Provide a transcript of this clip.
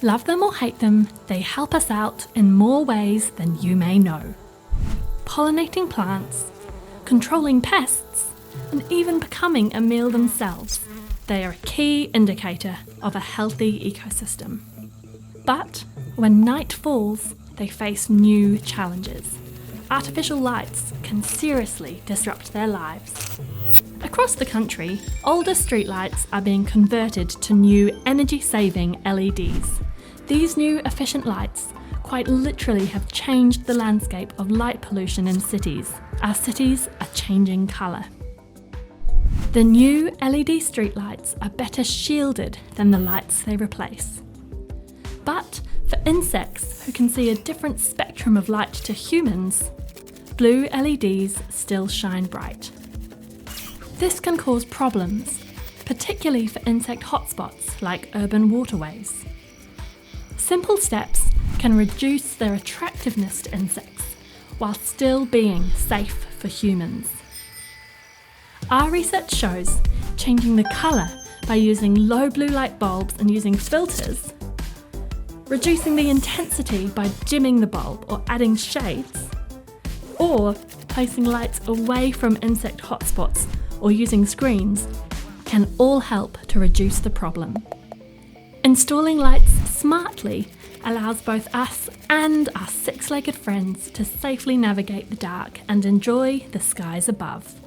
Love them or hate them, they help us out in more ways than you may know. Pollinating plants, controlling pests, and even becoming a meal themselves. They are a key indicator of a healthy ecosystem. But when night falls, they face new challenges. Artificial lights can seriously disrupt their lives. Across the country, older streetlights are being converted to new energy-saving LEDs. These new efficient lights quite literally have changed the landscape of light pollution in cities. Our cities are changing colour. The new LED streetlights are better shielded than the lights they replace. But for insects who can see a different spectrum of light to humans, blue LEDs still shine bright. This can cause problems, particularly for insect hotspots like urban waterways. Simple steps can reduce their attractiveness to insects while still being safe for humans. Our research shows changing the colour by using low blue light bulbs and using filters, reducing the intensity by dimming the bulb or adding shades, or placing lights away from insect hotspots or using screens can all help to reduce the problem. Installing lights smartly allows both us and our six-legged friends to safely navigate the dark and enjoy the skies above.